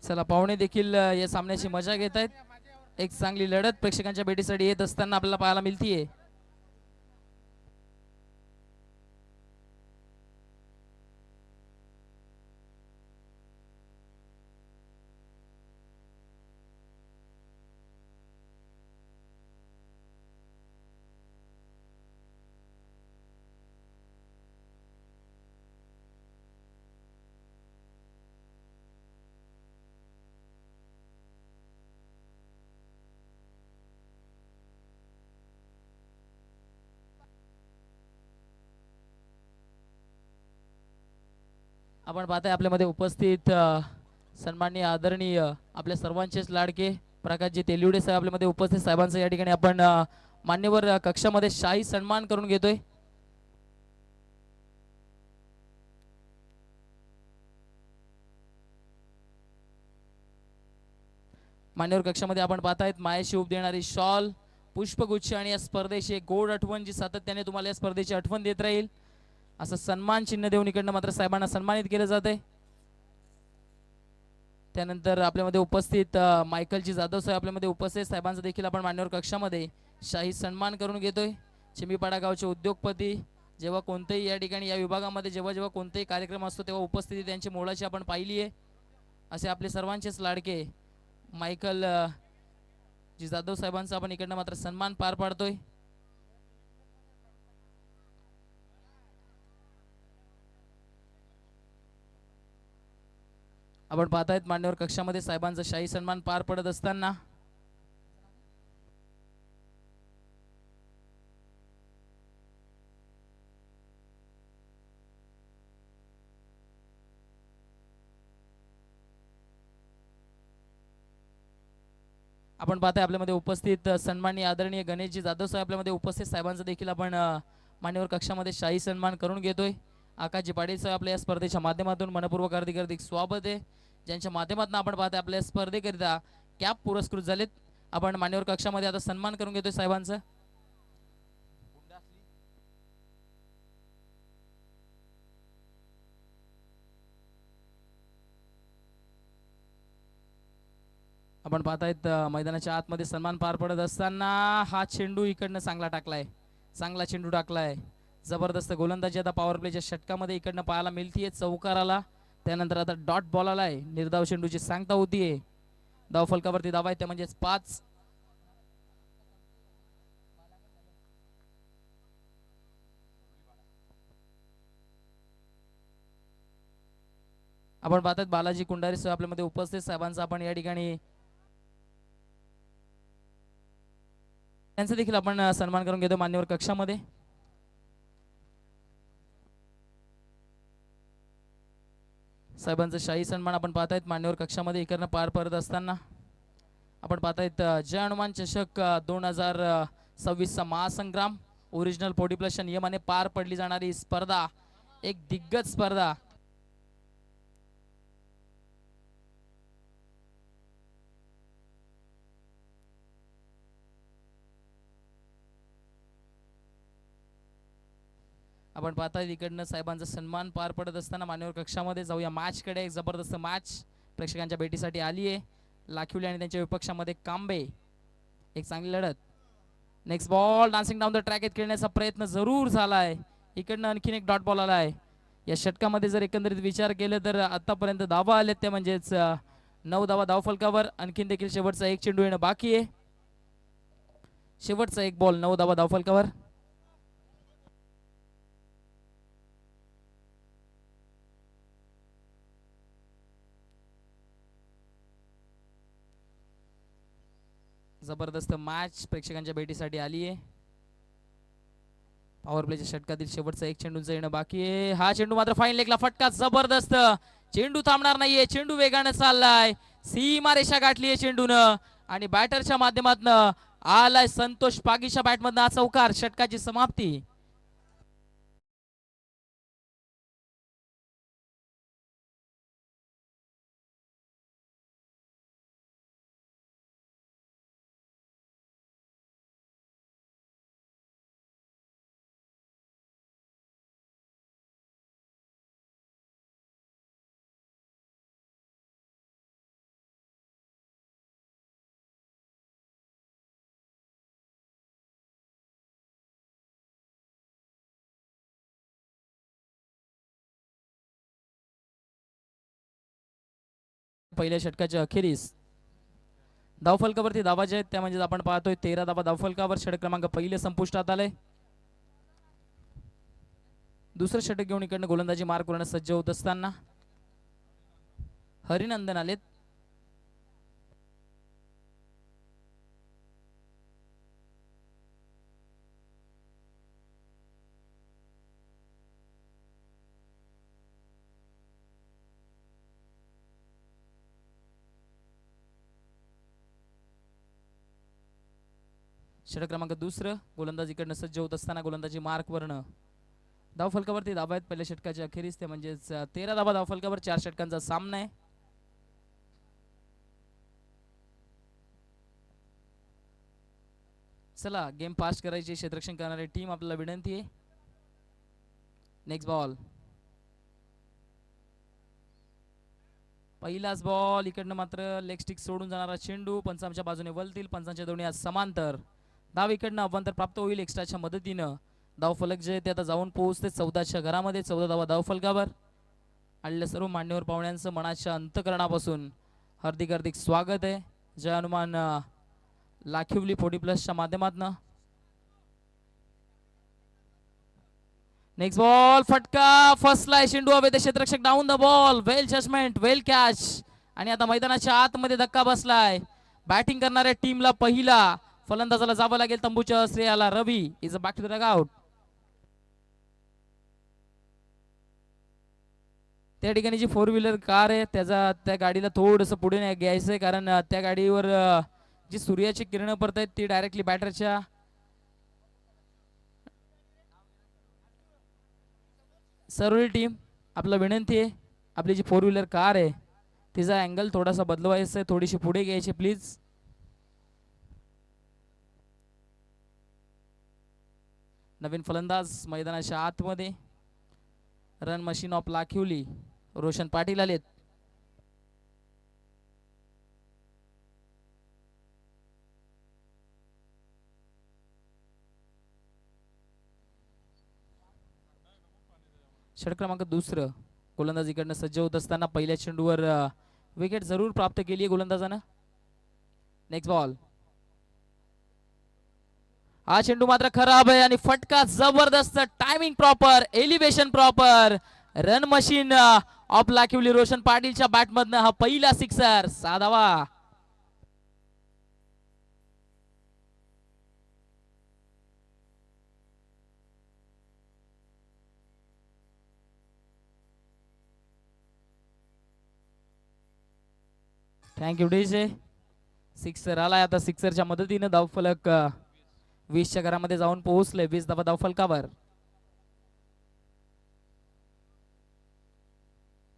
चला पाहुणे देखील या सामन्याची मजा घेत आहेत. एक चांगली लढत प्रेक्षकांच्या भेटीसाठी येत असताना आपल्याला पाहायला मिळतीये. आपण पाहताय आपल्यामध्ये उपस्थित सन्माननीय आदरणीय आपल्या सर्वांचेच लाडके प्रकाशजी तेलिवडे साहेब आपल्यामध्ये उपस्थित. साहेबांचं या ठिकाणी आपण मान्यवर कक्षामध्ये शाही सन्मान करून घेतोय. मान्यवर कक्षामध्ये आपण पाहतायत मायाशी उब देणारी शॉल, पुष्पगुच्छ आणि या स्पर्धेची एक गोड आठवण जी सातत्याने तुम्हाला या स्पर्धेची आठवण देत राहील असं सन्मान चिन्ह देऊन इकडनं मात्र साहेबांना सन्मानित केलं जात आहे. त्यानंतर आपल्यामध्ये उपस्थित मायकलजी जाधव साहेब आपल्यामध्ये उपस्थित. साहेबांचा देखील आपण मान्यवर कक्षामध्ये शाही सन्मान करून घेतोय. चिमीपाडा गावचे उद्योगपती जेव्हा कोणतेही या ठिकाणी या विभागामध्ये जेव्हा जेव्हा कोणताही कार्यक्रम असतो तेव्हा उपस्थिती त्यांची मोलाची आपण पाहिली आहे. असे आपले सर्वांचेच लाडके मायकल जी जाधव साहेबांचा आपण इकडनं मात्र सन्मान पार पाडतोय. आपण पाहतायत मान्यवर कक्षामध्ये साहेबांचा शाही सन्मान पार पडत असताना आपण पाहताय आपल्यामध्ये उपस्थित सन्माननीय आदरणीय गणेशजी जाधव साहेब आपल्यामध्ये उपस्थित. साहेबांचा देखील आपण मान्यवर कक्षामध्ये शाही सन्मान करून घेतोय. आकाशजी पाटील साहेब आपल्या या स्पर्धेच्या माध्यमातून मनपूर्वक हार्दिक हार्दिक स्वागत आहे. ज्यांच्या माध्यमातून आपण पाहताय आपल्या स्पर्धेकरिता कॅप पुरस्कृत झालेत. आपण मान्यवर कक्षामध्ये आता सन्मान करून घेतोय साहेबांचा. आपण पाहतायत मैदानाच्या आतमध्ये सन्मान पार पडत असताना हा चेंडू इकडनं चांगला टाकलाय, चांगला चेंडू टाकलाय. जबरदस्त गोलंदाजी आता पॉवर प्लेच्या षटकामध्ये इकडनं पाहायला मिळतीये. चौकाराला त्यानंतर आता डॉट बॉल आलाय. निर्धाव चेंडूची सांगता होतीये. धाव फलकावरती धावा आहेत त्या म्हणजेच 5. आपण पाहतात बालाजी कुंडारी साहेब आपल्यामध्ये उपस्थित. साहेबांचा आपण या ठिकाणी त्यांचा देखील आपण सन्मान करून घेतो मान्यवर कक्षामध्ये. साहेबांचा शाही सन्मान आपण पाहतायत मान्यवर कक्षामध्ये इकडनं पार पडत असताना आपण पाहतायत जय हनुमान चषक 2026चा महासंग्राम ओरिजिनल 40+ नियमाने पार पडली जाणारी स्पर्धा, एक दिग्गज स्पर्धा. आपण पाहताय इकडनं साहेबांचा सन्मान पार पडत असताना मान्यवर कक्षामध्ये जाऊया मॅचकडे. एक जबरदस्त मॅच प्रेक्षकांच्या भेटीसाठी आली आहे. लाखिवले आणि त्यांच्या विपक्षामध्ये कांबे. एक चांगली लढत. Next ball dancing down the track खेळण्याचा प्रयत्न जरूर झालाय. इकडनं आणखीन एक डॉट बॉल आलाय. या षटकामध्ये जर एकंदरीत विचार केला तर आतापर्यंत धावा आलेत त्या म्हणजेच 9 धावा धावफलकावर. आणखीन देखील शेवटचा एक चेंडू येणं बाकी आहे. शेवटचा एक बॉल 9 धावा धावफलकावर. जबरदस्त मॅच प्रेक्षकांच्या भेटीसाठी आली आहे. पॉवर प्लेच्या षटकातील शेवटचा एक चेंडूचा येणं बाकी आहे. हा चेंडू मात्र फाईन लेगला फटका. जबरदस्त चेंडू थांबणार नाहीये. चेंडू वेगानं चाललाय. सीमा रेषा गाठली आहे चेंडूनं आणि बॅटरच्या माध्यमातून आलाय संतोष पागीच्या बॅटमधनं चौकार. षटकाची समाप्ती. पहिल्या षटकाच्या अखेरीस धावफलकावरती धावा जे आहेत त्या म्हणजे आपण पाहतोय 13 धावा धावफलकावर. षटक क्रमांक पहिले संपुष्टात आले. दुसरं षटक घेऊन इकडनं गोलंदाजी मार्क करण्यास सज्ज होत असताना हरिनंदन आलेत. षटक क्रमांक दुसरं गोलंदाजीकडनं सज्ज होत असताना गोलंदाजी मार्क वर्ण धावफलकावरती धावा आहेत पहिल्या षटकाच्या अखेरीस ते म्हणजेच 13 धावा धावफलकावर 4 षटकांचा सामना आहे. चला गेम फास्ट करायची क्षेत्ररक्षण करणारी टीम आपल्याला विनंती आहे. नेक्स्ट बॉल पहिलाच बॉल इकडनं मात्र लेग स्टिक सोडून जाणारा चेंडू पंचांच्या बाजूने वलतील. पंचांच्या दोन्ही आज समांतर धाव इकडनं अवांतर प्राप्त होईल एक्स्ट्राच्या मदतीनं. धावफलक जे ते आता जाऊन पोहोचते 14च्या घरामध्ये. 14 धावा धावफलकावर. आलेल्या सर्व मान्यवर पाहुण्यांचं मनाच्या अंतकरणापासून हार्दिक हार्दिक स्वागत आहे. जय हनुमान लाखिवली 40+ माध्यमातून. नेक्स्ट बॉल फटका फसलाय चेंडू हवेत. क्षेत्ररक्षक down the ball. Well judgement well catch. आणि आता मैदानाच्या आतमध्ये धक्का बसलाय. बॅटिंग करणाऱ्या टीमला पहिला फलंदाजाला जावं लागेल. तंबूच्या श्रेयाला Ravi is back to the dugout. त्या ठिकाणी जी 4 व्हीलर कार आहे त्या गाडीला थोडंसं पुढे घ्यायचंय कारण त्या गाडीवर जी सूर्याची किरण पडत आहेत ती डायरेक्टली बॅटरच्या सर्व टीम आपला विनंती आहे आपली जी 4 व्हीलर कार आहे तिचा अँगल थोडासा बदलवायचा आहे. थोडीशी पुढे घ्यायची प्लीज. नवीन फलंदाज मैदानाच्या आतमध्ये run machine of Lakhivali Roshan Patil आलेत. षटक क्रमांक दुसरं गोलंदाजीकडनं सज्ज होत असताना पहिल्या चेंडूवर विकेट जरूर प्राप्त केली आहे गोलंदाजानं. नेक्स्ट बॉल हा चेंडू मात्र खराब आहे आणि फटका जबरदस्त. Timing proper elevation proper. Run machine of Lakhivali Roshan पाटीलच्या बॅटमधनं हा पहिला सिक्सर. 6 धावा. Thank you DJ. सिक्सर आलाय. आता सिक्सरच्या मदतीनं धावफलक 20च्या घरामध्ये जाऊन पोहोचले. 20 धावा धावफलकावर.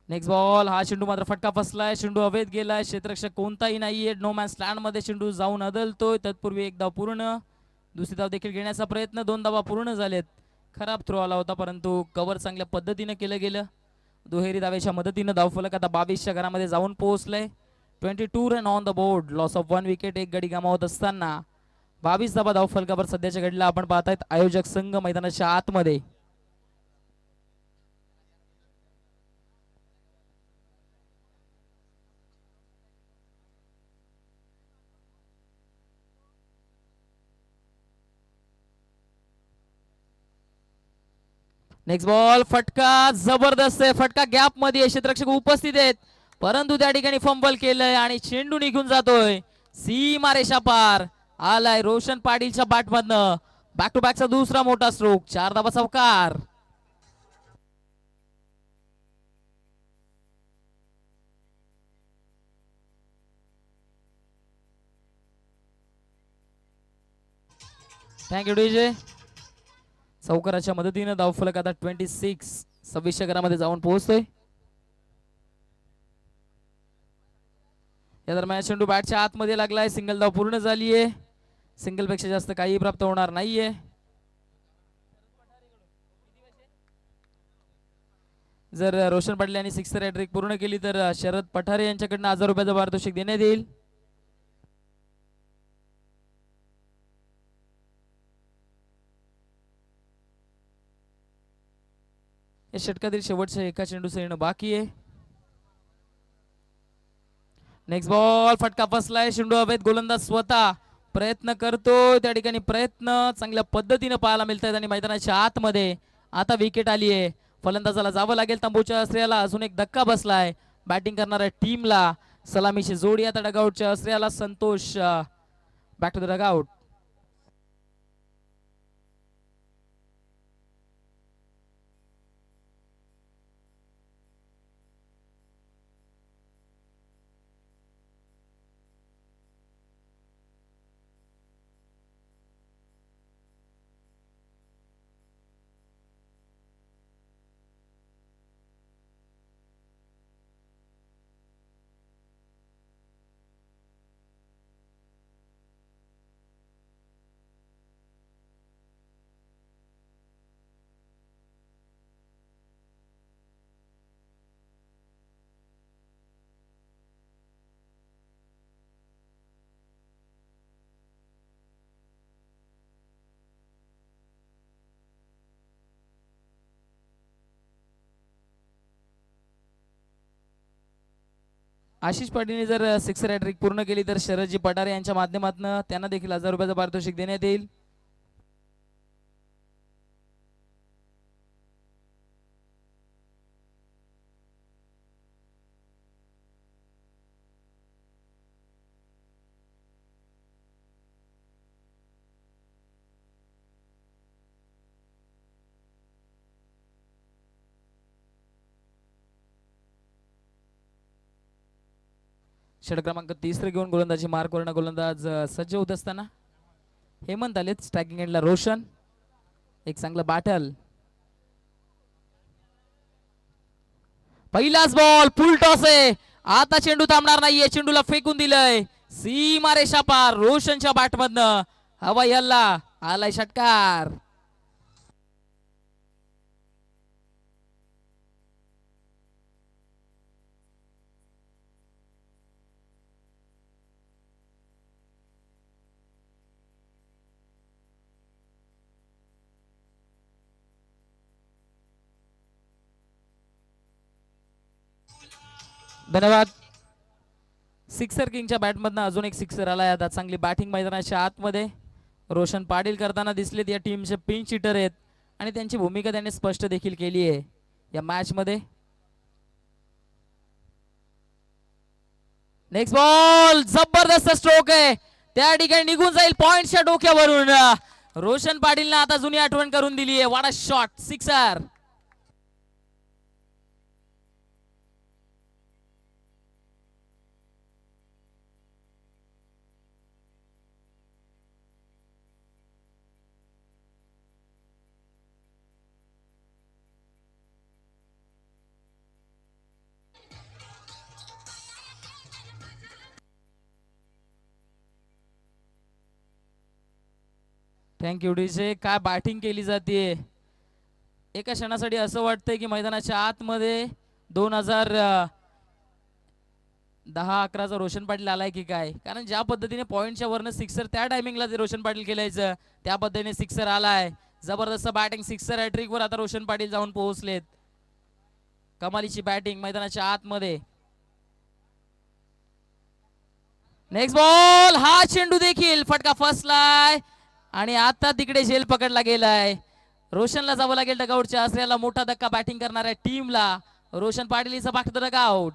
नेक्स्ट बॉल हा चेंडू मात्र फटका फसलाय. चेंडू हवेत गेलाय. क्षेत्ररक्षक कोणताही नाहीये. नो मॅन स्लँड मध्ये चेंडू जाऊन अदलतोय. तत्पूर्वी 1 धाव पूर्ण. दुसरी धाव देखील घेण्याचा प्रयत्न. 2 धावा पूर्ण झालेत. खराब थ्रो आला होता परंतु कव्हर चांगल्या पद्धतीने केलं गेलं. दुहेरी धावेच्या मदतीनं धावफलक आता 22च्या घरामध्ये जाऊन पोहोचलंय. 22 run on the board. Loss of 1 wicket. 1 गडी गमावत असताना 22 धावा धावफलकावर सध्याच्या घडीला आपण पाहतायत आयोजक संघ मैदानाच्या आतमध्ये. नेक्स्ट बॉल फटका जबरदस्त आहे. फटका गॅप मध्ये क्षेत्ररक्षक उपस्थित आहेत परंतु त्या ठिकाणी फंबल केलंय आणि चेंडू निघून जातोय. सीमा रेषा पार. आलाय रोशन पाटीलच्या बॅटमधनं. बॅक टू बॅकचा दुसरा मोठा स्ट्रोक. 4 धावा चौकार. Thank you DJ. चौकाराच्या मदतीनं धावफलक आता 26 26च्या घरामध्ये जाऊन पोहोचतोय. या दरम्यान चेंडू बॅटच्या आतमध्ये लागलाय. सिंगल धाव पूर्ण झालीये. सिंगल पेक्षा जास्त काही प्राप्त होणार नाहीये. जर रोशन पाटील यांनी सिक्सर हॅट्रिक पूर्ण केली तर शरद पठारे यांच्याकडनं 1000 रुपयाचं पारितोषिक देण्यात येईल. या षटकातील शेवटच्या एका चेंडूचं येणं बाकी आहे. नेक्स्ट बॉल फटका फसलाय. चेंडू हवेत. गोलंदाज स्वतः प्रयत्न करतो. त्या ठिकाणी प्रयत्न चांगल्या पद्धतीने पाहायला मिळत आहेत आणि मैदानाच्या आतमध्ये आता विकेट आली आहे. फलंदाजाला जावं लागेल. तंबूच्या अस्त्र्याला अजून एक धक्का बसलाय. बॅटिंग करणाऱ्या टीमला सलामीची जोडी आता डगआउटच्या अस्त्र्याला. Santosh back to the dugout. Ashish पाटीलने जर सिक्सर हॅट्रिक पूर्ण केली तर शरदजी पठारे यांच्या माध्यमातून त्यांना देखील 1000 रुपयाचं पारितोषिक देण्यात येईल. षटक क्रमांक 3 घेऊन गोलंदाजी मार्कवरनं गोलंदाज सज्ज होत असताना हेमंत आलेत. स्ट्रायकिंग एंडला रोशन. एक चांगलं बॅटल. पहिलाच बॉल फुल टॉस आहे. आता चेंडू थांबणार नाहीये. चेंडूला फेकून दिलंय सीमा रेषा पार. रोशनच्या बॅटमधनं हवाई हल्ला. आलाय षटकार. धन्यवाद. सिक्सर किंगच्या बॅटमधनं अजून एक सिक्सर आलाय. आता चांगली बॅटिंग मैदानाच्या आतमध्ये रोशन पाटील करताना दिसलेत. या टीमचे पिंच हिटर आहेत आणि त्यांची भूमिका त्यांनी स्पष्ट देखील केली आहे या मॅच मध्ये. नेक्स्ट बॉल जबरदस्त स्ट्रोक आहे. त्या ठिकाणी निघून जाईल पॉइंटच्या डोक्यावरून. रोशन पाटीलने आता जुनी आठवण करून दिली आहे. वाडा शॉट सिक्सर. Thank you DJ. काय बॅटिंग केली जाते. एका क्षणासाठी असं वाटतंय की मैदानाच्या आतमध्ये 2010-11चा रोशन पाटील आलाय की काय. कारण ज्या पद्धतीने पॉइंटच्या वरनं सिक्सर त्या टायमिंगला जे रोशन पाटील खेळायचं त्या पद्धतीने सिक्सर आलाय. जबरदस्त बॅटिंग. सिक्सर हॅट्रिक वर आता रोशन पाटील जाऊन पोहोचलेत. कमालीची बॅटिंग मैदानाच्या आतमध्ये. Next ball. हा चेंडू देखील फटका फसलाय आणि आता तिकडे झेल पकडला गेलाय. रोशनला जावं लागेल डगआउटच्या आसऱ्याला. मोठा धक्का बॅटिंग करणाऱ्या टीमला. Roshan Patil is back to the dugout.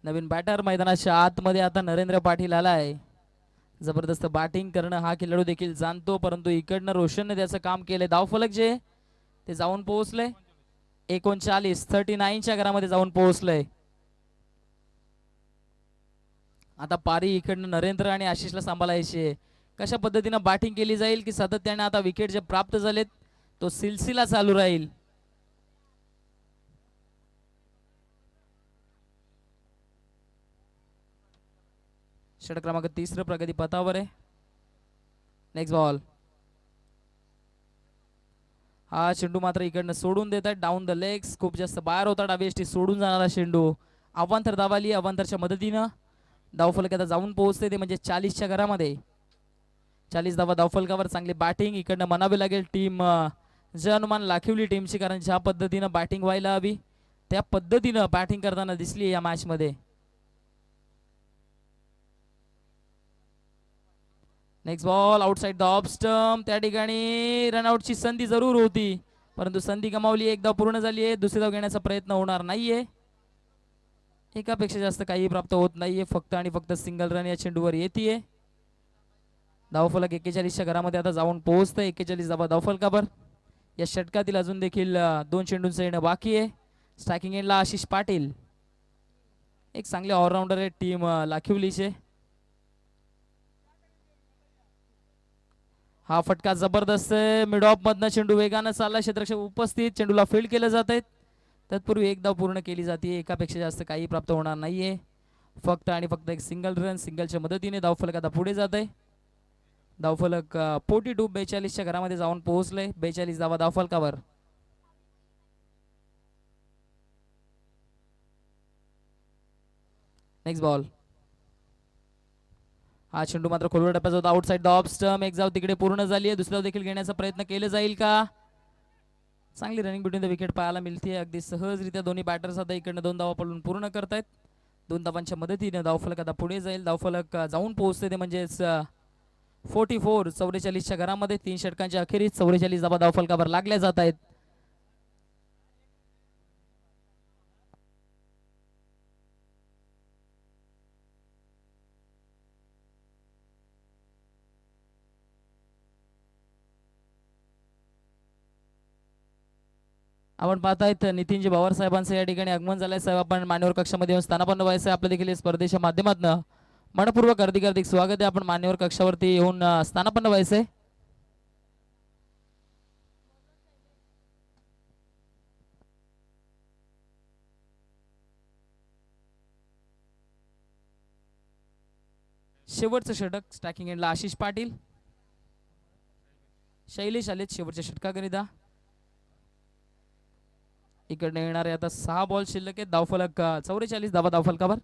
नवीन बॅटर मैदानाच्या आतमध्ये आता नरेंद्र पाटील आलाय. जबरदस्त बॅटिंग करणं हा खेळाडू देखील जाणतो, परंतु इकडनं रोशनने त्याचं काम केलंय. धावफलक जे ते जाऊन पोहोचले 39 घरामध्ये जाऊन पोहोचलंय. आता पारी इकडनं नरेंद्र आणि आशिषला सांभाळायचे. कशा पद्धतीनं बॅटिंग केली जाईल की सातत्याने आता विकेट जे प्राप्त झालेत तो सिलसिला चालू राहील. षटक क्रमांक 3 प्रगती पथावर आहे. Next ball. हा चेंडू मात्र इकडनं सोडून देत आहे डाऊन द लेग्स. खूप जास्त बाहेर होता डावी यष्टी सोडून जाणारा चेंडू. अवांतर धावाली. अवांतरच्या मदतीनं धावफलक आता जाऊन पोहोचते ते म्हणजे 40च्या घरामध्ये. 40 धावा धावफलकावर. चांगली बॅटिंग इकडनं म्हणावी लागेल टीम जे अनुमान लाखिवली टीमची, कारण ज्या पद्धतीनं बॅटिंग व्हायला हवी त्या पद्धतीनं बॅटिंग करताना दिसली या मॅच मध्ये. Next ball outside the off stump. त्या ठिकाणी रनआउटची संधी जरूर होती, परंतु संधी गमावली. एक धाव पूर्ण झाली आहे. दुसरी धाव घेण्याचा प्रयत्न होणार नाहीये. एकापेक्षा जास्त काही प्राप्त होत नाहीये. फक्त आणि फक्त सिंगल रन या चेंडूवर येते. धावफलक 41च्या घरामध्ये आता जाऊन पोहोचतंय. 41 धावा धावफलकावर. या षटकातील अजून देखील 2 चेंडूंचं येणं बाकी आहे. स्ट्रायकिंग एंडला आशिष पाटील, एक चांगले ऑलराऊंडर आहे टीम लाखिवलीचे. हा फटका जबरदस्त आहे. मिड ऑफ मधनं चेंडू वेगानं चालला. क्षेत्ररक्षक उपस्थित. चेंडूला फील्ड केलं जात आहे. तत्पूर्वी एक धाव पूर्ण केली जाते. एकापेक्षा जास्त काही प्राप्त होणार नाहीये. फक्त आणि फक्त एक सिंगल रन. सिंगलच्या मदतीने धावफलक आता पुढे जात आहे. धावफलक 42-42च्या घरामध्ये जाऊन पोहोचले. 42 धावा धावफलकावर. Next ball. हा चेंडू मात्र खोलवर टप्प्याचा होता. Outside the off stump. एक धाव तिकडे पूर्ण झाली आहे. दुसरी धाव देखील घेण्याचा प्रयत्न केला जाईल का? चांगली रनिंग बिटवीन द विकेट पाहायला मिळते. अगदी सहजरित्या दोन्ही बॅटर्स आता इकडनं 2 धावा पडून पूर्ण करतायत. 2 धावांच्या मदतीने धावफलक आता पुढे जाईल. धावफलक जाऊन पोहोचते ते म्हणजेच 44 44च्या घरामध्ये. 3 षटकांच्या अखेरीस 44 धावा धावफलकावर लागल्या जात आहेत. आपण पाहतायत नितीनजी पवार साहेबांचं या ठिकाणी आगमन झालंय. साहेब आपण मान्यवर कक्षामध्ये येऊन स्थानापन्न व्हायचं. आपलं देखील स्पर्धेच्या माध्यमातून मनपूर्वक हार्दिक स्वागत आहे. आपण मान्यवर कक्षावरती येऊन स्थानापन्न व्हायचंय. शेवटचं षटक स्ट्रायकिंग एंडला आशिष पाटील. शैलेश आलेत शेवटच्या षटकाकरिता. इकडे येणारे आता 6 बॉल शिल्लक आहेत. धावफलक 44 धावा धावफलकावर.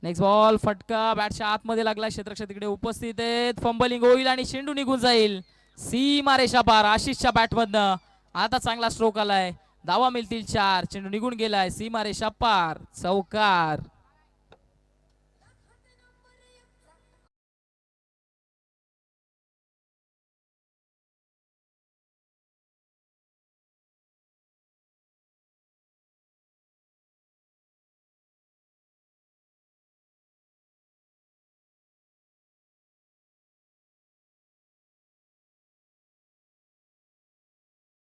Next ball. फटका बॅटच्या आतमध्ये लागला. क्षेत्ररक्षक तिकडे उपस्थित आहेत. फंबलिंग होईल आणि चेंडू निघून जाईल. सीमारेषा पार आशिषच्या बॅटमधनं. आता चांगला स्ट्रोक आलाय. धावा मिळतील 4. चेंडू निघून गेलाय. सीमारेषा पार. चौकार.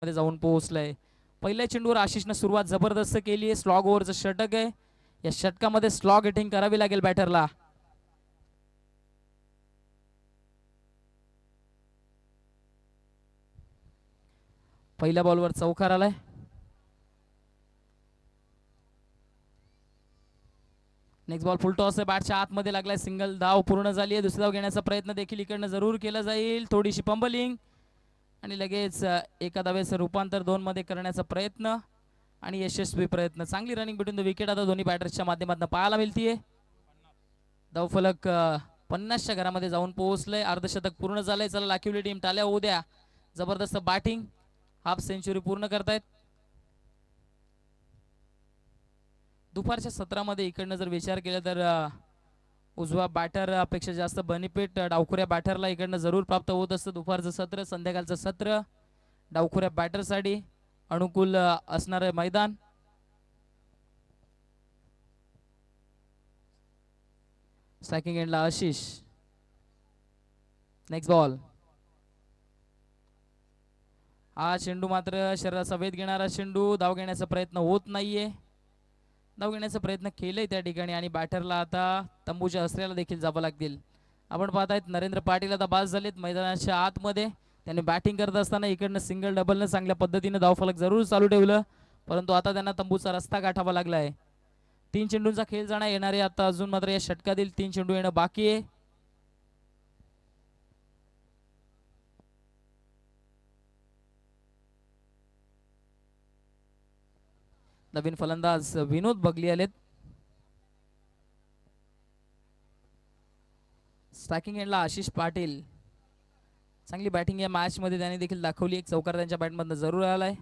मध्ये जाऊन पोहोचलाय. पहिल्या चेंडूवर आशिषनं सुरुवात जबरदस्त केली आहे. स्लॉग ओव्हरचं षटक आहे. या षटकामध्ये स्लॉग हिटिंग करावी लागेल बॅटरला. पहिल्या बॉलवर चौकार आलाय. नेक्स्ट बॉल फुल टॉस आहे. बॅटच्या आतमध्ये लागलाय. सिंगल धाव पूर्ण झाली आहे. दुसरी धाव घेण्याचा प्रयत्न देखील इकडनं जरूर केला जाईल. थोडीशी पंबलिंग आणि लगेच एका धावेचं रूपांतर 2 मध्ये करण्याचा प्रयत्न आणि यशस्वी प्रयत्न. चांगली रनिंग बिटवीन द विकेट आता दोन्ही बॅटर्सच्या माध्यमातून पाहायला मिळतीये. धावफलक 50च्या घरामध्ये जाऊन पोहोचलंय. अर्धशतक पूर्ण झालंय. चला लाखिवली टीम टाळ्या होऊ द्या. जबरदस्त बॅटिंग. हाफ सेंचुरी पूर्ण करतायत. दुपारच्या सत्रामध्ये इकडनं जर विचार केला तर उजवा बॅटर अपेक्षा जास्त बेनिफिट डावखुऱ्या बॅटरला इकडनं जरूर प्राप्त होत असतं. दुपारचं सत्र संध्याकाळचं सत्र डावखुऱ्या बॅटरसाठी अनुकूल असणारे मैदान. स्ट्रायकिंग एंडला आशिष. Next ball. हा चेंडू मात्र शरीराचा वेध घेणारा चेंडू. धाव घेण्याचा प्रयत्न होत नाहीये. धाव घेण्याचा प्रयत्न केलाय त्या ठिकाणी आणि बॅटरला आता तंबूच्या अस्त्र्याला देखील जावं लागतील. आपण पाहतायत नरेंद्र पाटील आता बाद झालेत मैदानाच्या आतमध्ये. त्यांनी बॅटिंग करत असताना इकडनं सिंगल डबलनं चांगल्या पद्धतीने धावफलक जरूर चालू ठेवलं, परंतु आता त्यांना तंबूचा रस्ता गाठावा लागलाय. 3 चेंडूंचा खेळ जाणार येणारे आता अजून मात्र या षटकातील 3 चेंडू येणं बाकी आहे. नवीन फलंदाज विनोद बगली आलेत. स्ट्रायकिंग एंडला आशिष पाटील. चांगली बॅटिंग या मॅच मध्ये त्यांनी देखील दाखवली. एक चौकार त्यांच्या बॅटमधनं जरूर आलाय.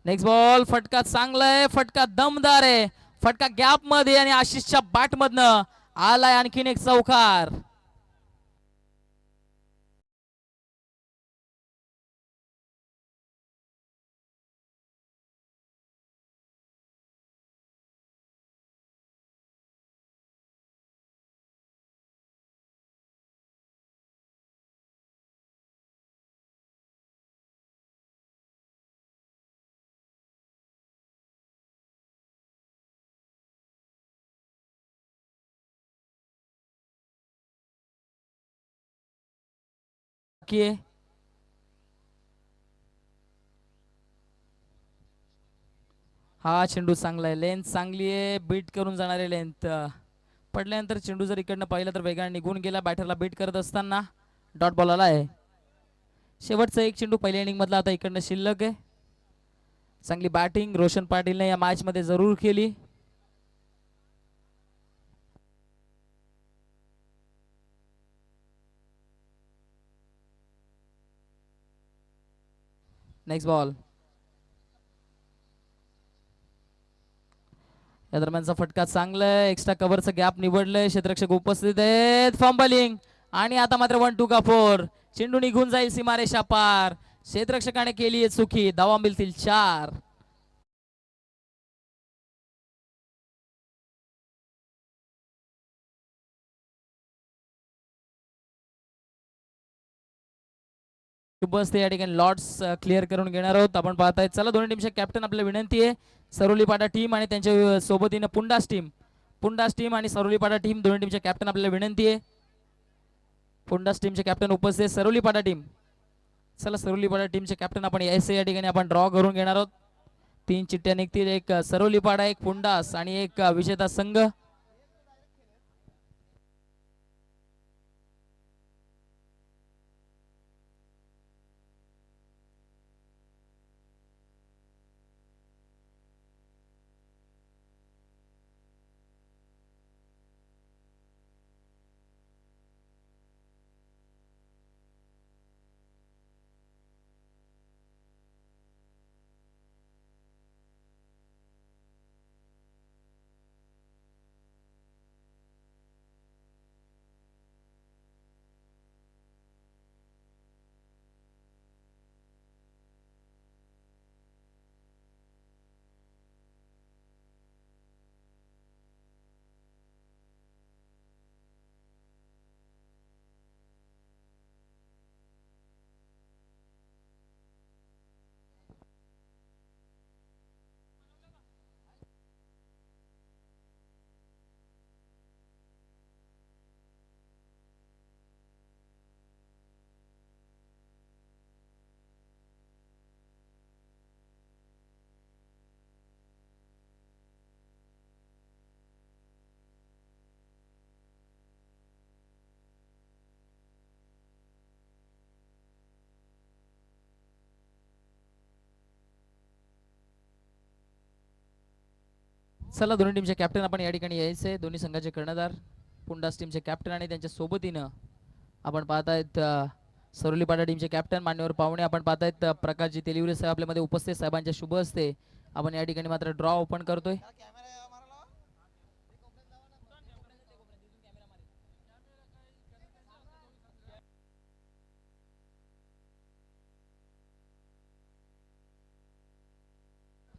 नेक्स्ट बॉल फटका चांगला आहे, फटका दमदार आहे, फटका गॅप मध्ये आणि आशिषच्या बॅट मधनं आलाय आणखीन एक चौकार. हा चेंडू चांगला आहे, लेंथ चांगली आहे, बीट करून जाणारे लेंथ. पडल्यानंतर चेंडू जर इकडनं पाहिलं तर वेगाने निघून गेला. बॅटरला बीट करत असताना डॉट बॉल आला आहे. शेवटचा एक चेंडू पहिल्या इनिंग मधला आता इकडनं शिल्लक आहे. चांगली बॅटिंग रोशन पाटीलने या मॅच मध्ये जरूर केली. Next ball. या दरम्यानचा फटका चांगला आहे, एक्स्ट्रा कव्हरचं गॅप निवडलंय, क्षेत्ररक्षक उपस्थित आहेत. फंबलिंग आणि आता मात्र 1-2 का 4. चेंडू निघून जाईल सीमारेषा पार. क्षेत्ररक्षकाने केली आहे चुकी. धावा मिळतील 4. बस ते या ठिकाणी लॉट्स क्लिअर करून घेणार आहोत. आपण पाहताय. चला दोन्ही टीमच्या कॅप्टन आपल्याला विनंती आहे. सरोलीपाटा टीम आणि त्यांच्या सोबतीनं पुंडास टीम आणि सरोलीपाटा टीम दोन्ही टीमच्या कॅप्टन आपल्याला विनंती आहे. पुंडास टीमचे कॅप्टन उपस्थित, सरोलीपाटा टीम. चला सरोलीपाटा टीमचे कॅप्टन आपण यायचे या ठिकाणी आपण ड्रॉ करून घेणार आहोत. 3 चिठ्ठ्या निघतील, एक सरोलीपाटा, एक पुंडास आणि एक विजेता संघ. चला दोन्ही टीमचे कॅप्टन आपण या ठिकाणी यायचे. दोन्ही संघाचे कर्णधार पुंडास टीमचे कॅप्टन आणि त्यांच्या सोबतीनं आपण पाहतायत सरोलीपाटा टीमचे कॅप्टन मान्यवर पाहुणे. आपण पाहतायत प्रकाशजी तेलिवरे साहेब आपल्यामध्ये उपस्थित. साहेबांच्या शुभ हस्ते आपण या ठिकाणी मात्र ड्रॉ ओपन करतोय.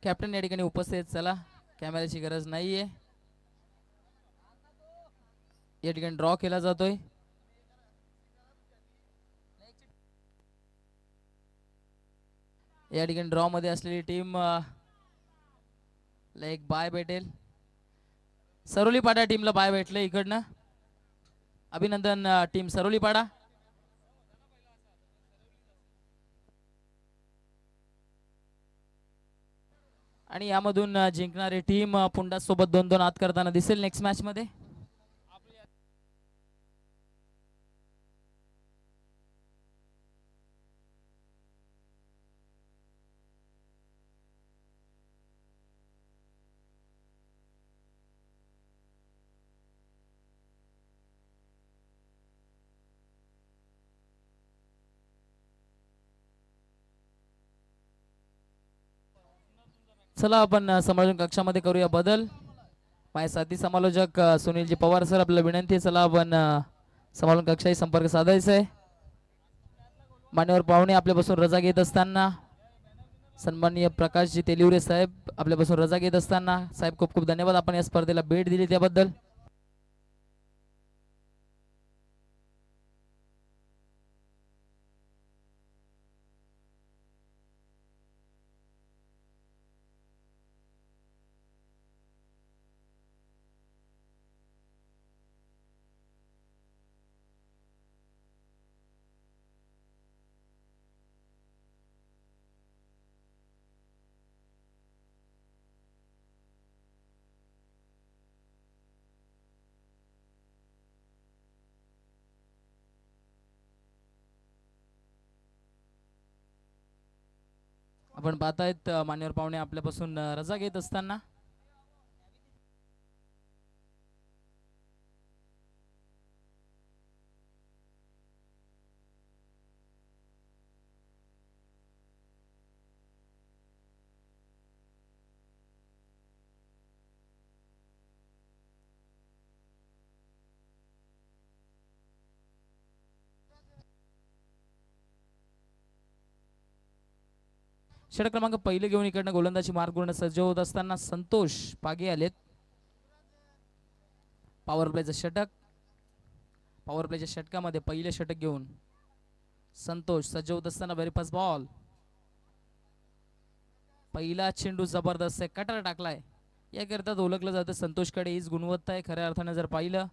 कॅप्टन या ठिकाणी उपस्थित. चला कॅमेऱ्याची गरज नाहीये. या ठिकाणी ड्रॉ केला जातोय. या ठिकाणी ड्रॉ मध्ये असलेली टीम एक बाय भेटेल. सरोलीपाडा टीमला बाय भेटलं इकडनं. अभिनंदन टीम सरोलीपाडा. आणि यामधून जिंकणारी टीम पुंडा सोबत 2-2 आत करताना दिसेल नेक्स्ट मॅच मध्ये. चला आपण समालोचन कक्षामध्ये करूया बदल. माझे साथी समालोचक सुनीलजी पवार सर, आपल्याला विनंती आहे, चला आपण समालोचन कक्षाशी संपर्क साधायचा आहे. मान्यवर पाहुणे आपल्यापासून रजा घेत असताना, सन्माननीय प्रकाशजी तेलिवरे साहेब आपल्यापासून रजा घेत असताना, साहेब खूप खूप धन्यवाद, आपण या स्पर्धेला भेट दिली त्याबद्दल. आपण पाहतायत मान्यवर पाहुणे आपल्यापासून रजा घेत असताना. षटक क्रमांक पहिले घेऊन इकडनं गोलंदाजी मार्ग सज्ज होत असताना संतोष पागे आलेत. पॉवर प्लेचं षटक, पॉवर प्लेच्या षटकामध्ये पहिले षटक घेऊन संतोष सज्ज होत असताना व्हेरी फर्स्ट बॉल. पहिला चेंडू जबरदस्त कटर टाकलाय, याकरिता ओळखलं जातं संतोषकडे हीच गुणवत्ता आहे. खऱ्या अर्थानं जर पाहिलं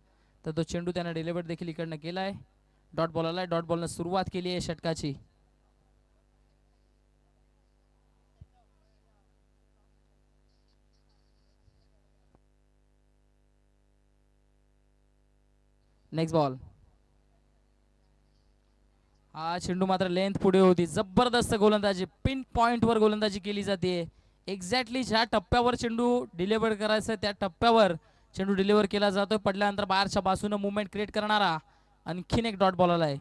तर तो चेंडू त्यानं डिलिव्हर देखील इकडनं केलाय. डॉट बॉल आलाय, डॉट बॉलनं सुरुवात केली आहे षटकाची. Next ball. हा चेंडू मात्र लेंथ पुढे होती, जबरदस्त गोलंदाजी, पिन पॉइंट वर गोलंदाजी केली जाते. एक्झॅक्टली ज्या टप्प्यावर चेंडू डिलिव्हर करायचा त्या टप्प्यावर चेंडू डिलिव्हर केला जातोय. पडल्यानंतर बाहेरच्या बाजूने मुवमेंट क्रिएट करणारा आणखीन एक डॉट बॉल आलाय.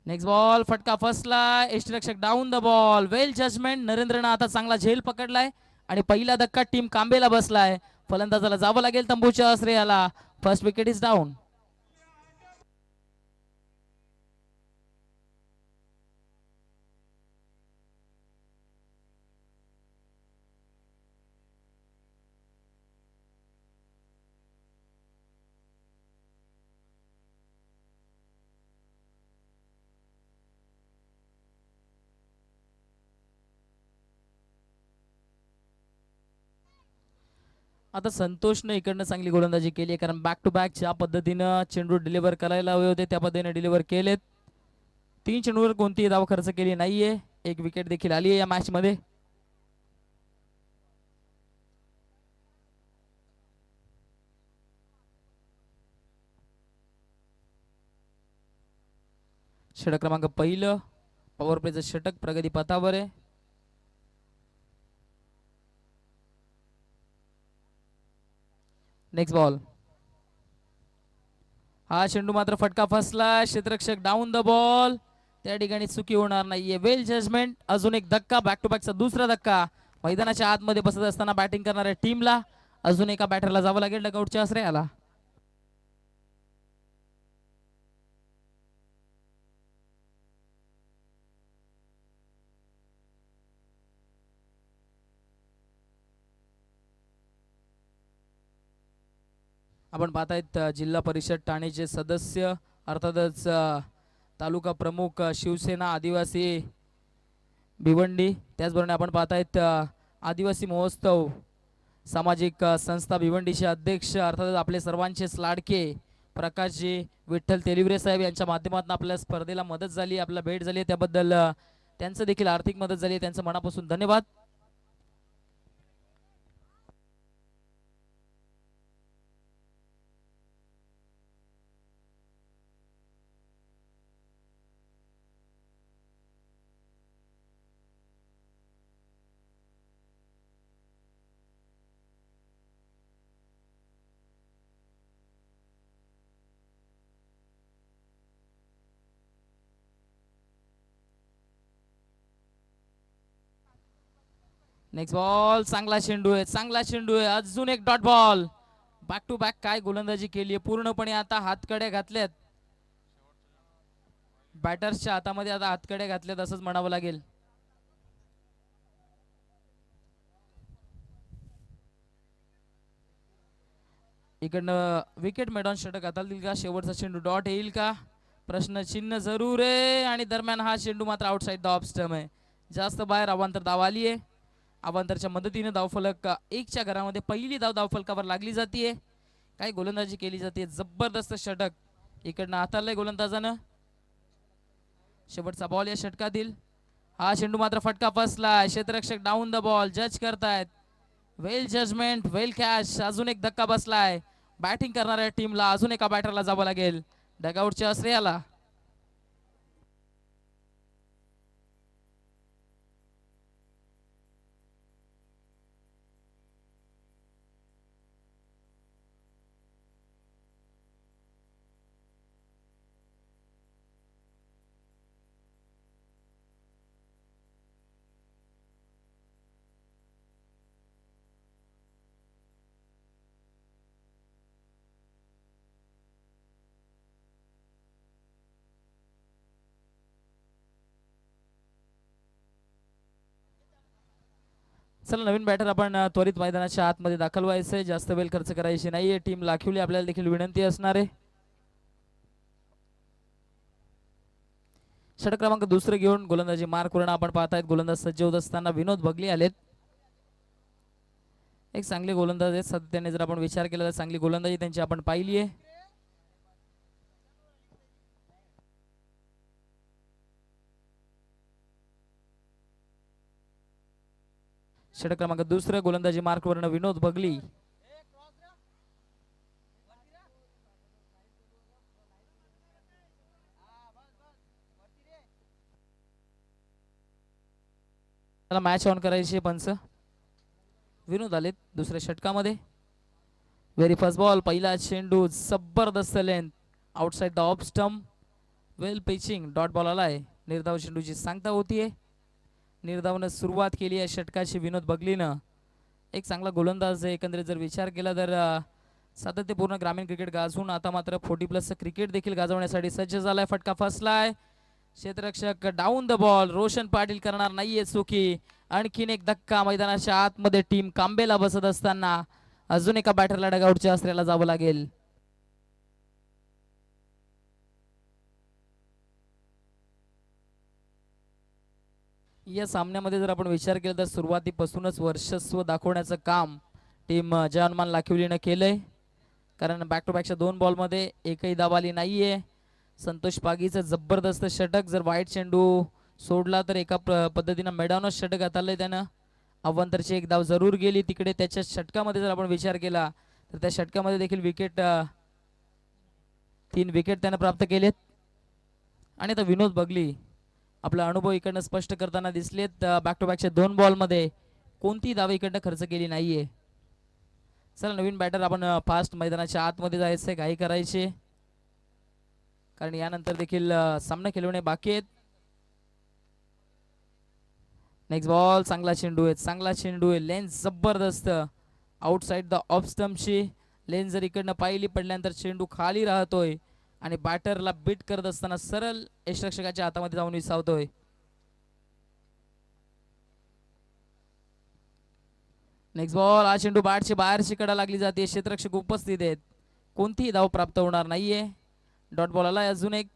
नेक्स्ट बॉल, फटका फसला, यष्टीरक्षक down the ball. Well judgement, नरेंद्रनं आता चांगला झेल पकडलाय आणि पहिला धक्का टीम कांबेला बसलाय. फलंदाजाला जावं लागेल तंबूच्या आश्रयाला. First wicket is down. आता संतोषने इकडनं चांगली गोलंदाजी केली आहे, कारण बॅक टू बॅक ज्या पद्धतीनं चेंडू डिलिव्हर करायला हवे होते त्या पद्धतीने डिलिव्हर केलेत. 3 चेंडूवर कोणतीही धाव खर्च केली नाहीये. एक विकेट देखील आली आहे या मॅच मध्ये. षटक क्रमांक पहिलं, पॉवर प्लेचं षटक प्रगती पथावर आहे. Next ball. हा चेंडू मात्र फटका फसला, क्षेत्ररक्षक डाऊन द बॉल. त्या ठिकाणी चुकी होणार नाहीये. वेल जजमेंट. अजून एक धक्का, बॅक टू बॅकचा दुसरा धक्का. मैदानाच्या आतमध्ये बसत असताना बॅटिंग करणाऱ्या टीमला अजून एका बॅटरला जावं लागेल डगआउटच्या आश्रयाला. आपण पाहतायत जिल्हा परिषद ठाणेचे सदस्य, अर्थातच तालुका प्रमुख शिवसेना आदिवासी भिवंडी, त्याचबरोबर आपण पाहतायत आदिवासी महोत्सव सामाजिक संस्था भिवंडीचे अध्यक्ष, अर्थातच आपले सर्वांचेच लाडके प्रकाशजी विठ्ठल तेलिवरे साहेब यांच्या माध्यमातून आपल्या स्पर्धेला मदत झाली, आपल्याला भेट झाली, त्याबद्दल त्यांचं देखील आर्थिक मदत झाली, त्यांचं मनापासून धन्यवाद. नेक्स्ट बॉल, चांगला चेंडू आहे, चांगला चेंडू आहे, अजून एक dot ball. Back to back काय गोलंदाजी केली आहे, पूर्णपणे आता हातकडे घातल्यात बॅटर्सच्या हातामध्ये, आता हातकडे घातल्यात असंच म्हणावं लागेल. इकडनं विकेट मेडॉन षटक हाताळतील का, शेवटचा चेंडू डॉट येईल का, प्रश्न चिन्ह जरूर आहे. आणि दरम्यान हा चेंडू मात्र आउटसाइड द ऑफ स्टंप आहे, जास्त बाहेर. अवांतर धाव आली आहे, अवांतरच्या मदतीने धावफलक एकच्या घरामध्ये पहिली धाव धावफलकावर लागली जाते. काय गोलंदाजी केली जाते, जबरदस्त षटक इकडनं हाताळलंय गोलंदाजानं. शेवटचा बॉल या षटकातील, हा चेंडू मात्र फटका फसला, क्षेत्ररक्षक डाऊन द बॉल जज करतायत. वेल जजमेंट, वेल कॅच. अजून एक धक्का बसलाय, बॅटिंग करणाऱ्या टीमला अजून एका बॅटरला जावं लागेल डगआउटच्या श्रेयाला. चला नवीन बॅटर आपण त्वरित मैदानाच्या आतमध्ये दाखल व्हायचंय, जास्त वेळ खर्च करायची नाहीये. टीम लाखिवली आपल्याला देखील विनंती असणार आहे. षटक क्रमांक दुसरे घेऊन गोलंदाजी मार्क करून आपण पाहतायत गोलंदाज सज्ज होत असताना विनोद भगली आलेत. एक चांगले गोलंदाज आहेत सध्याने, जर आपण विचार केला तर चांगली गोलंदाजी त्यांची आपण पाहिली आहे. षटक क्रमांक दुसरे गोलंदाजी मार्क वर्ण विनोद भगली. त्याला मॅच ऑन करायची पंच. विनोद आलेत दुसऱ्या षटकामध्ये. व्हेरी फर्स्ट बॉल, पहिला चेंडू, जबरदस्त length, outside the off stump, well pitching, dot ball आलाय. निर्धाव चेंडूची सांगता होतीये, निर्धावनं सुरुवात केली आहे षटकाची विनोद बगलीनं. एक चांगला गोलंदाज आहे एकंदरीत जर विचार केला तर. सातत्यपूर्ण ग्रामीण क्रिकेट गाजवून आता मात्र 40+ क्रिकेट देखील गाजवण्यासाठी सज्ज झालाय. फटका फसलाय, क्षेत्ररक्षक down the ball, Roshan Patil करणार नाहीये चुकी. आणखीन एक धक्का मैदानाच्या आतमध्ये, टीम कांबेला बसत असताना अजून एका बॅटरला डगआउटच्या आसऱ्याला जावं लागेल. या सामन्यामध्ये जर आपण विचार केला तर सुरुवातीपासूनच वर्चस्व दाखवण्याचं काम टीम जवानमान लाखिवलीनं केलंय, कारण बॅक टू बॅकच्या 2 बॉलमध्ये एकही धाव आली नाहीये. संतोष पागीचं जबरदस्त षटक, जर वाईट चेंडू सोडला तर एका पद्धतीनं मेडॉनच षटक हाताळलंय त्यानं. अवांतरची एक धाव जरूर गेली तिकडे. त्याच्या षटकामध्ये जर आपण विचार केला तर त्या षटकामध्ये देखील विकेट, 3 विकेट त्यानं प्राप्त केलेत. आणि आता विनोद बगली आपला अनुभव इकडनं स्पष्ट करताना दिसलेत. बॅक टू बॅकच्या 2 बॉलमध्ये कोणती धाव इकडनं खर्च केली नाहीये. चला नवीन बॅटर आपण फास्ट मैदानाच्या आतमध्ये जायचंय, घाई करायचे, कारण यानंतर देखील सामना खेळवणे बाकी आहेत. नेक्स्ट बॉल, चांगला चेंडू आहे, चांगला चेंडू आहे, लेंथ जबरदस्त, आउटसाइड द ऑफ स्टंपची लेंथ जर इकडनं पाहिली पडल्यानंतर चेंडू खाली राहतोय आणि बॅटरला बीट करत असताना सरळ यष्टिरक्षकाच्या हातामध्ये जाऊन विसावतोय. नेक्स्ट बॉल, हा चेंडू बॅटची बाहेरची कडा लागली जाते, क्षेत्ररक्षक उपस्थित आहेत, कोणतीही धाव प्राप्त होणार नाहीये. डॉट बॉल आला. अजून एक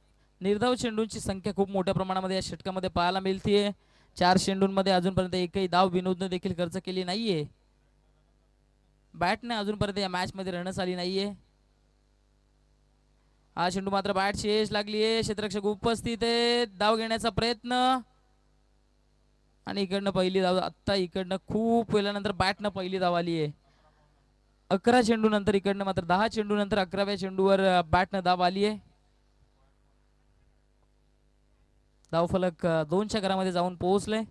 निर्धाव चेंडूंची संख्या खूप मोठ्या प्रमाणामध्ये या षटकामध्ये पाहायला मिळतीये. 4 चेंडूंमध्ये अजूनपर्यंत एकही धाव विनोदने देखील खर्च केली नाहीये. बॅटने अजूनपर्यंत या मॅच मध्ये रनच आली नाहीये. हा चेंडू मात्र बॅटची एज लागली आहे, क्षेत्ररक्षक उपस्थित आहे, धाव घेण्याचा प्रयत्न आणि इकडनं पहिली धाव. आत्ता इकडनं खूप वेळानंतर बॅटनं पहिली धाव आली आहे. 11 चेंडू नंतर इकडनं मात्र 10 चेंडू नंतर 11व्या चेंडूवर बॅटनं धाव आली आहे. धावफलक 2च्या घरामध्ये जाऊन पोहोचले.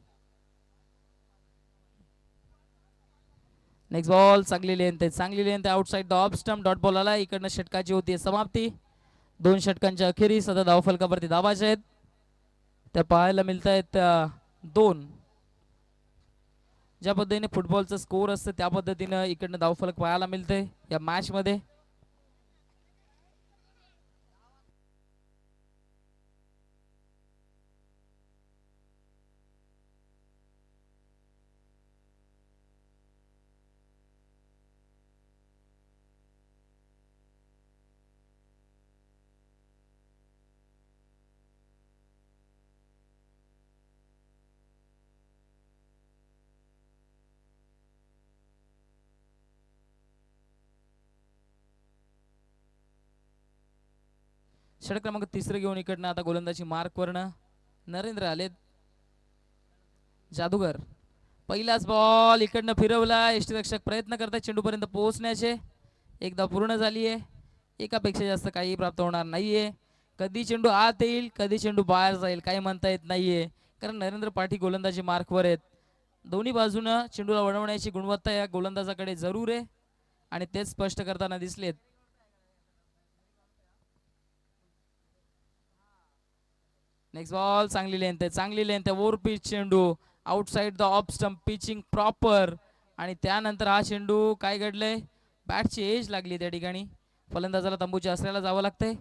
नेक्स्ट बॉल चांगली लेंथ आहे, चांगली लेंथ आहे, outside the off stump. Dot ball आला. इकडनं षटकाची होती समाप्ती. 2 षटकांच्या अखेरीस आता धावफलकावरती धावायचे आहेत. त्या पाहायला मिळत आहेत 2. ज्या पद्धतीने फुटबॉलचं स्कोर असतं त्या पद्धतीनं इकडनं धावफलक पाहायला मिळतंय या मॅच मध्ये. षटक क्रमांक 3 घेऊन इकडनं आता गोलंदाजी मार्कवरनं नरेंद्र आलेत. जादूगर पहिलाच बॉल इकडनं फिरवला. यष्टीरक्षक प्रयत्न करतात चेंडूपर्यंत पोहोचण्याचे. एकदा पूर्ण झाली आहे. एकापेक्षा जास्त काही प्राप्त होणार नाहीये. कधी चेंडू आत येईल कधी चेंडू बाहेर जाईल काही म्हणता येत नाहीये, कारण नरेंद्र पाटील गोलंदाजी मार्कवर आहेत. दोन्ही बाजूनं चेंडूला वळवण्याची गुणवत्ता या गोलंदाजाकडे जरूर आहे आणि तेच स्पष्ट करताना दिसलेत. नेक्स्ट बॉल चांगली लेंथ आहे, चांगली लेंथ आहे, ओव्हर पिच चेंडू, outside the off stump, pitching proper. आणि त्यानंतर हा चेंडू काय घडलंय, बॅटची एज लागली त्या ठिकाणी. फलंदाजाला तंबूच्या आसऱ्याला जावं लागतंय.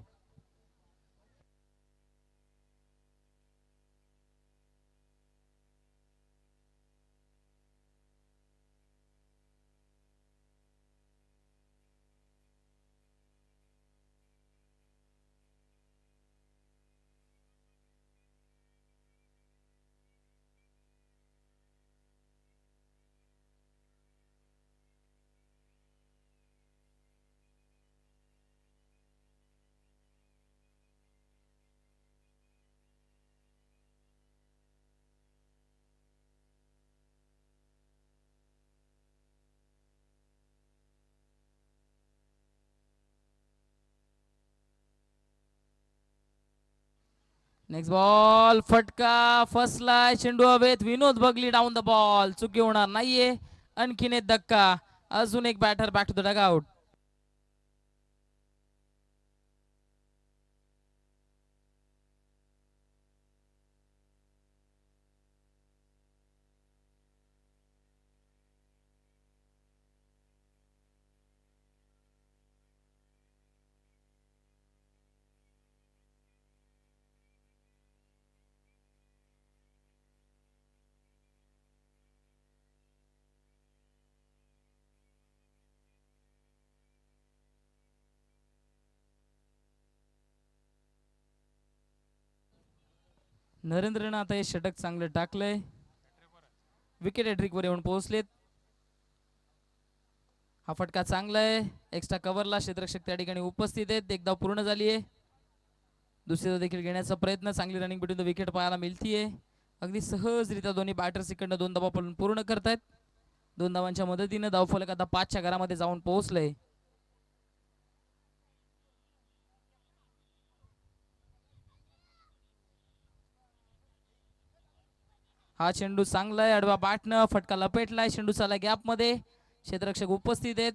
नेक्स्ट बॉल फटका फसलाय, चेंडू हवेत. विनोद बगली डाऊन द बॉल, चुकी होणार नाहीये. आणखीन एक धक्का, अजून एक batter back to the dugout. नरेंद्रनं आता हे षटक चांगलं टाकलंय. विकेट हॅट्रिकवर येऊन पोहोचलेत. हा फटका चांगला आहे, एक्स्ट्रा कव्हरला क्षेत्ररक्षक त्या ठिकाणी उपस्थित आहेत. एक धाव पूर्ण झाली आहे. दुसरी धाव देखील घेण्याचा प्रयत्न, चांगली रनिंग बिटवीन द विकेट पाहायला मिळतीये. अगदी सहजरित्या दोन्ही बॅटर्स इकडनं 2 धावा पूर्ण करतायत. 2 धावांच्या मदतीने धावफलक आता 5च्या घरामध्ये जाऊन पोहोचलंय. हा चेंडू चांगला आहे, आडवा बॅटनं फटका लपेटलाय, चेंडू चाला गॅप मध्ये. क्षेत्ररक्षक उपस्थित आहेत.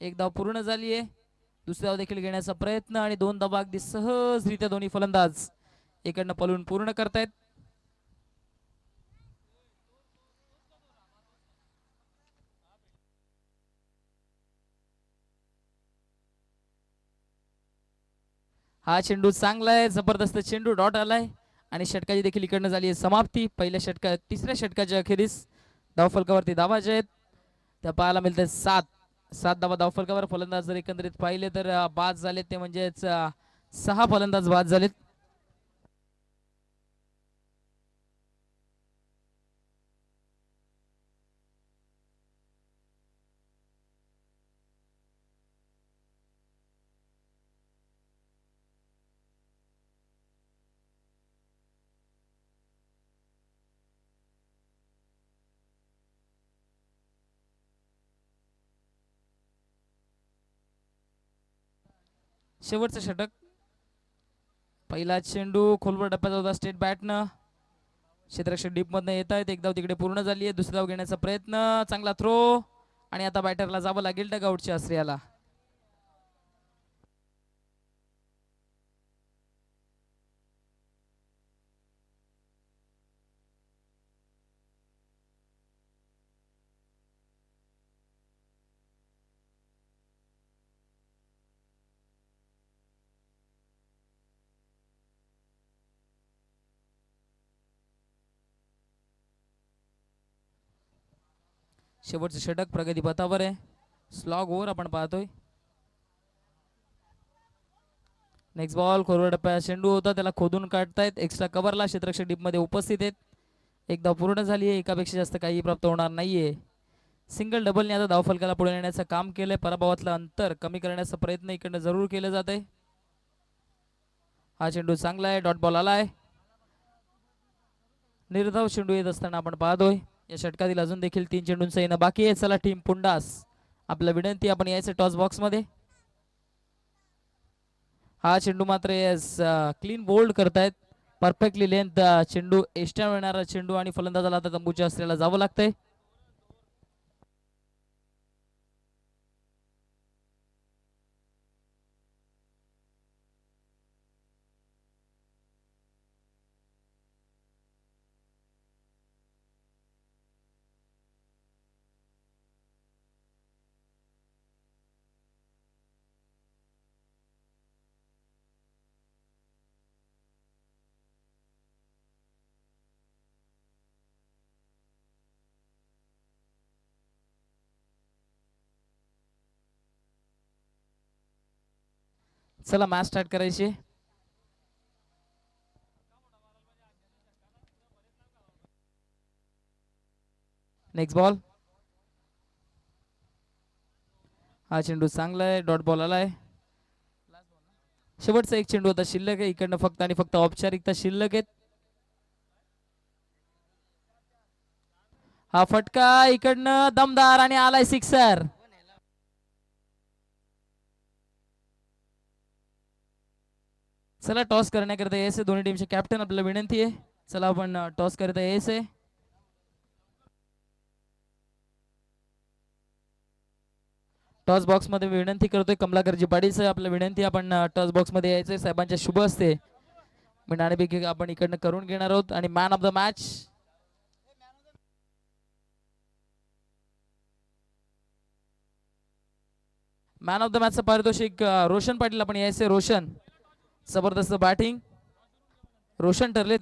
एक धाव पूर्ण झाली आहे. दुसरी धाव देखील घेण्याचा प्रयत्न आणि 2 धावा अगदी सहजरित्या दोन्ही फलंदाज इकडनं पळून पूर्ण करतायत. हा चेंडू चांगला आहे, जबरदस्त चेंडू, डॉट आलाय आणि षटकाची देखील इकडनं झाली आहे समाप्ती. पहिल्या षटका 3ऱ्या षटकाच्या अखेरीस धावफलकावरती धावा ज्या आहेत त्या पाहायला मिळतात 7 धावा धावफलकावर. फलंदाज जर एकंदरीत पाहिले तर बाद झालेत, ते म्हणजेच 6 फलंदाज बाद झालेत. शेवटचं षटक. पहिला चेंडू खोलवर टप्प्याचा होता स्टेट बॅटनं. क्षेत्ररक्षक डीप मधनं येत आहेत. एक धाव तिकडे पूर्ण झाली आहे. दुसरी धाव घेण्याचा प्रयत्न. चांगला थ्रो आणि आता बॅटरला जावं लागेल डगआउटच्या आश्रयाला. शेवटचं षटक प्रगती पथावर आहे. स्लॉग ओव्हर आपण पाहतोय. नेक्स्ट बॉल खोलवर टप्प्यात चेंडू होता त्याला खोदून काढतायत. एक्स्ट्रा कव्हरला क्षेत्ररक्षक डीप मध्ये उपस्थित आहेत. एक धाव पूर्ण झाली आहे. एकापेक्षा जास्त काही प्राप्त होणार नाहीये. सिंगल डबलने आता धावफलकाला पुढे नेण्याचं काम केलंय. पराभवातलं अंतर कमी करण्याचा प्रयत्न इकडनं जरूर केला जात आहे. हा चेंडू चांगला आहे. डॉट बॉल आलाय. निर्धाव चेंडू येत असताना आपण पाहतोय. या षटकातील अजून देखील 3 चेंडूंचं येणं बाकी आहे. चला टीम पुंडास आपल्या विनंती आपण यायचं टॉस बॉक्स मध्ये. हा चेंडू मात्र क्लीन बोल्ड करतायत. परफेक्टली लेंथ चेंडू एस्ट्या येणारा चेंडू आणि फलंदाजाला आता तंबूच्या आश्रयाला जावं लागतंय. चला मॅच स्टार्ट करायची. Next ball. हा चेंडू चांगला आहे. डॉट बॉल आलाय. शेवटचा एक चेंडू होता शिल्लक आहे. इकडनं फक्त आणि फक्त औपचारिकता शिल्लक आहेत. हा फटका इकडनं दमदार आणि आलाय सिक्सर. चला टॉस करण्याकरता यायचे. दोन्ही टीमचे कॅप्टन आपल्याला विनंती आहे. चला आपण टॉस करता यायचे. टॉस बॉक्स मध्ये विनंती करतोय कमलाकरजी पाटील आपल्याला विनंती आपण टॉस बॉक्स मध्ये यायचंय. साहेबांच्या शुभ असते मी नाणेफेक आपण इकडनं करून घेणार आहोत. आणि man of the match man of the मॅचचं पारितोषिक रोशन पाटील आपण यायचे. रोशन जबरदस्त बॅटिंग रोशन ठरले.